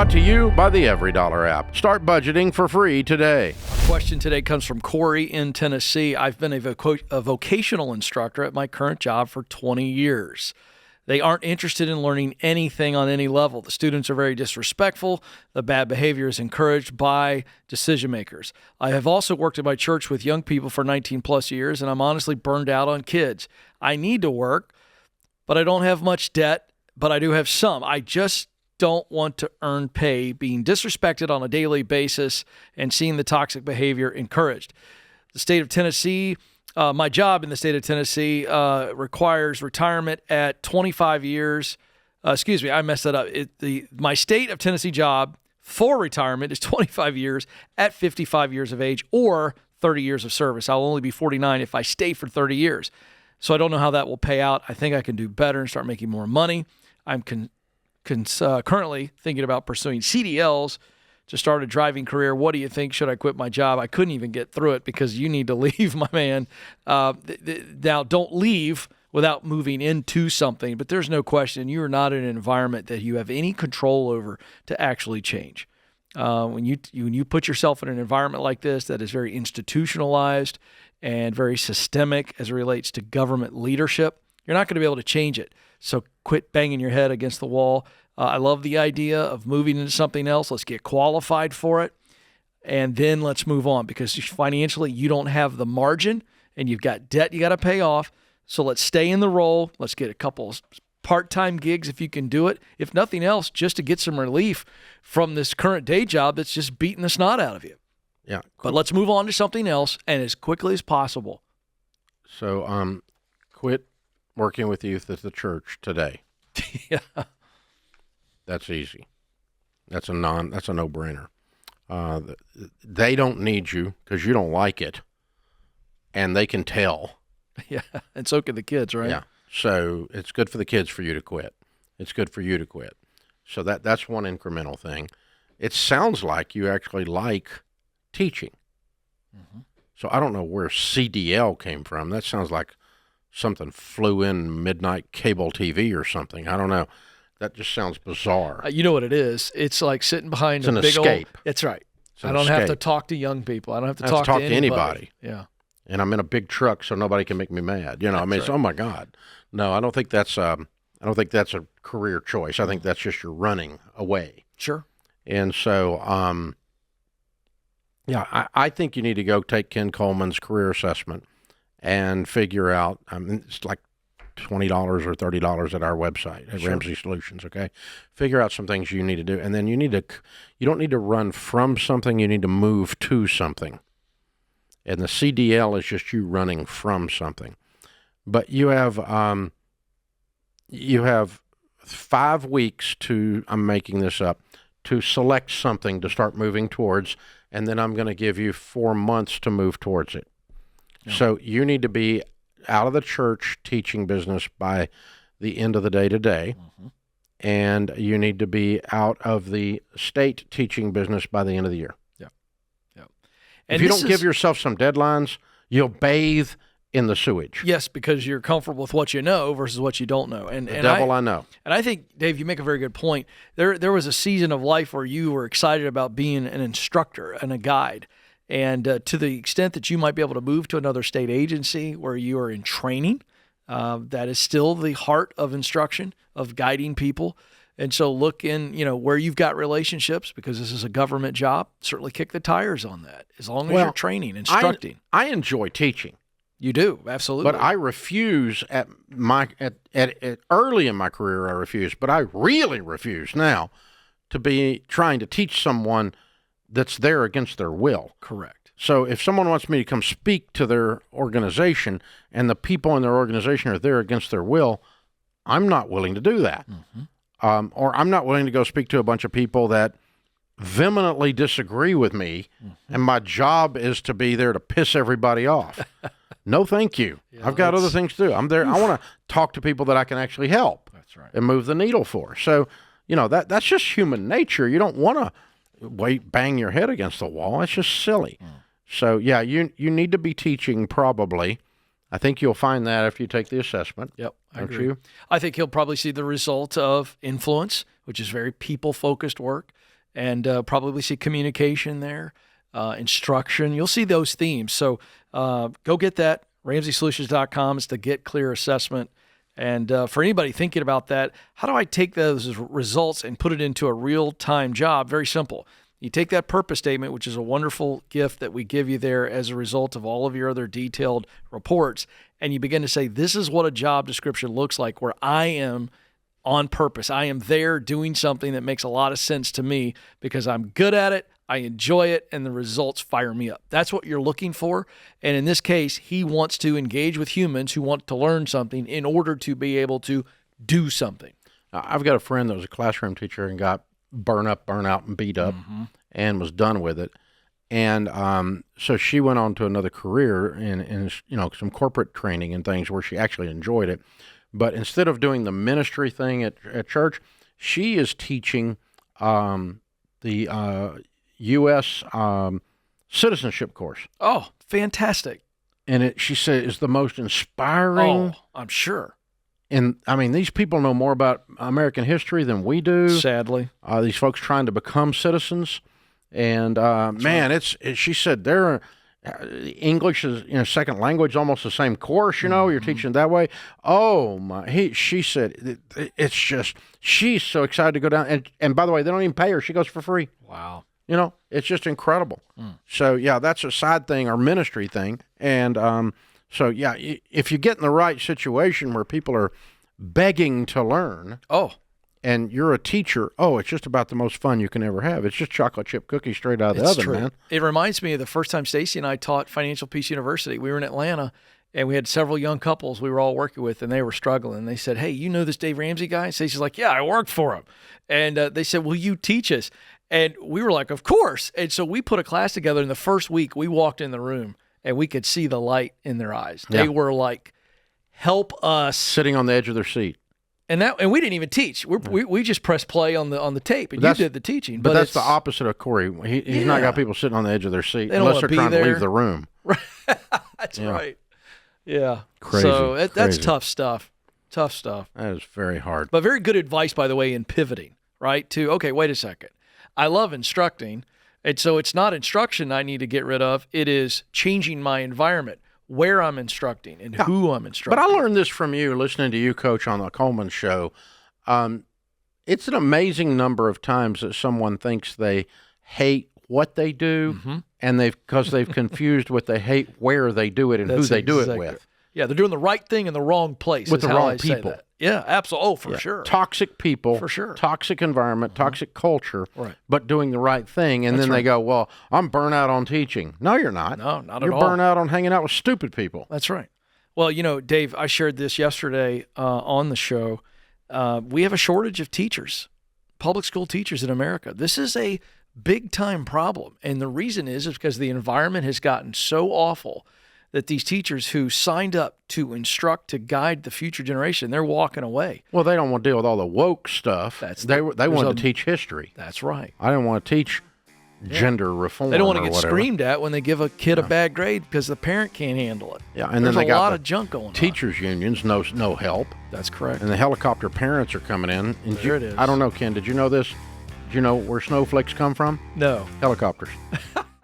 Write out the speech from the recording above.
Brought to you by the Every Dollar app. Start budgeting for free today. Question today comes from Corey in Tennessee. I've been a vocational instructor at my current job for 20 years. They aren't interested in learning anything on any level. The students are very disrespectful. The bad behavior is encouraged by decision makers. I have also worked at my church with young people for 19 plus years, and I'm honestly burned out on kids. I need to work, but I don't have much debt, but I do have some. I just don't want to earn pay being disrespected on a daily basis and seeing the toxic behavior encouraged. The state of Tennessee, my job in the state of Tennessee requires retirement at 25 years. I messed that up. My state of Tennessee job for retirement is 25 years at 55 years of age or 30 years of service. I'll only be 49 if I stay for 30 years. So I don't know how that will pay out. I think I can do better and start making more money. I'm currently thinking about pursuing CDLs to start a driving career. What do you think? Should I quit my job? I couldn't even get through it because you need to leave, my man. Now, don't leave without moving into something, but there's no question you are not in an environment that you have any control over to actually change. When you put yourself in an environment like this that is very institutionalized and very systemic as it relates to government leadership, you're not going to be able to change it. So quit banging your head against the wall. I love the idea of moving into something else. Let's get qualified for it, and then let's move on because financially you don't have the margin and you've got debt you got to pay off. So let's stay in the role. Let's get a couple part-time gigs if you can do it. If nothing else, just to get some relief from this current day job that's just beating the snot out of you. Yeah. Cool. But let's move on to something else and as quickly as possible. So quit working with youth at the church today. Yeah. That's easy. That's a no-brainer. They don't need you because you don't like it, and they can tell. Yeah, and so can the kids, right? Yeah. So it's good for the kids for you to quit. It's good for you to quit. So that's one incremental thing. It sounds like you actually like teaching. Mm-hmm. So I don't know where CDL came from. That sounds like something flew in midnight cable TV or something. I don't know. That just sounds bizarre. You know what it is? It's like sitting behind it's a an big escape. That's right. I don't have to talk to young people. I don't have to talk to anybody. Yeah. And I'm in a big truck, so nobody can make me mad. You know, I mean, it's, oh my God. No, I don't think that's a career choice. I think that's just you're running away. Sure. And so, I think you need to go take Ken Coleman's career assessment and figure out. I mean, it's like $20 or $30 at our website at Ramsey Solutions. Okay, figure out some things you need to do, and then you don't need to run from something. You need to move to something. And the CDL is just you running from something. But you have 5 weeks to, I'm making this up, to select something to start moving towards, and then I'm going to give you 4 months to move towards it. Yeah. So you need to be out of the church teaching business by the end of the day today, mm-hmm. and you need to be out of the state teaching business by the end of the year. And if you don't give yourself some deadlines, you'll bathe in the sewage. Yes, because you're comfortable with what you know versus what you don't know. And I know. And I think, Dave, you make a very good point. There was a season of life where you were excited about being an instructor and a guide. And to the extent that you might be able to move to another state agency where you are in training, that is still the heart of instruction, of guiding people. And so look in, where you've got relationships, because this is a government job, certainly kick the tires on that, as long as you're training, instructing. I enjoy teaching. You do, absolutely. But I refuse at early in my career, I refused, but I really refuse now to be trying to teach someone that's there against their will. Correct. So if someone wants me to come speak to their organization and the people in their organization are there against their will, I'm not willing to do that. Mm-hmm. Or I'm not willing to go speak to a bunch of people that vehemently disagree with me, mm-hmm. and my job is to be there to piss everybody off. No, thank you. Yeah, I've got other things to do. I'm there. Oof. I want to talk to people that I can actually help. That's right. And move the needle for. So, that's just human nature. You don't want to bang your head against the wall. It's just silly. Mm. So, yeah, you need to be teaching probably. I think you'll find that if you take the assessment. Yep, I agree. You? I think he'll probably see the result of influence, which is very people-focused work, and probably see communication there, instruction. You'll see those themes. So go get that. RamseySolutions.com is the Get Clear assessment. And for anybody thinking about that, how do I take those results and put it into a real-time job? Very simple. You take that purpose statement, which is a wonderful gift that we give you there as a result of all of your other detailed reports, and you begin to say, this is what a job description looks like where I am on purpose. I am there doing something that makes a lot of sense to me because I'm good at it, I enjoy it, and the results fire me up. That's what you're looking for. And in this case, he wants to engage with humans who want to learn something in order to be able to do something. I've got a friend that was a classroom teacher and got burnt out, and beat up, and was done with it. And so she went on to another career in some corporate training and things where she actually enjoyed it. But instead of doing the ministry thing at church, she is teaching the U.S. Citizenship course. Oh, fantastic. And she said is the most inspiring. Oh, I'm sure. And I mean, these people know more about American history than we do. Sadly. These folks trying to become citizens. And man, she said they're English is second language, almost the same course. You're teaching that way. Oh my! She said it's just she's so excited to go down. And by the way, they don't even pay her. She goes for free. Wow. It's just incredible. So yeah, that's a side thing, our ministry thing. And so yeah, if you get in the right situation where people are begging to learn. And you're a teacher, it's just about the most fun you can ever have. It's just chocolate chip cookies straight out of the oven, man. It reminds me of the first time Stacy and I taught Financial Peace University. We were in Atlanta, and we had several young couples we were all working with, and they were struggling. They said, hey, you know this Dave Ramsey guy? Stacy's like, yeah, I worked for him. And they said, will you teach us? And we were like, of course. And so we put a class together. In the first week, we walked in the room, and we could see the light in their eyes. Yeah. They were like, help us. Sitting on the edge of their seat. And we didn't even teach. We just pressed play on the tape, and you did the teaching. But that's the opposite of Corey. He's not got people sitting on the edge of their seat unless they're trying to leave the room. That's right. Yeah. Crazy. So that's tough stuff. Tough stuff. That is very hard. But very good advice, by the way, in pivoting, right? To, okay, wait a second. I love instructing, and so it's not instruction I need to get rid of. It is changing my environment, where I'm instructing and who I'm instructing. But I learned this from you, listening to you, Coach, on the Coleman Show. It's an amazing number of times that someone thinks they hate what they do, and because they've confused what they hate, where they do it, and who they do it with. Yeah, they're doing the right thing in the wrong place. With the wrong people. Yeah, absolutely. Oh, for sure. Toxic people. For sure. Toxic environment, toxic culture, right. But doing the right thing. And then they go, well, I'm burnt out on teaching. No, you're not. No, not at all. You're burnt out on hanging out with stupid people. That's right. Well, Dave, I shared this yesterday on the show. We have a shortage of teachers, public school teachers in America. This is a big-time problem. And the reason is because the environment has gotten so awful that these teachers who signed up to instruct, to guide the future generation, they're walking away. Well, they don't want to deal with all the woke stuff. They wanted to teach history. That's right. I didn't want to teach gender reform. They don't want to get screamed at when they give a kid a bad grade because the parent can't handle it. Yeah, and there's then they got a lot of junk going on. Teachers unions, no help. That's correct. And the helicopter parents are coming in. And there it is. I don't know, Ken, did you know this? Did you know where snowflakes come from? No. Helicopters.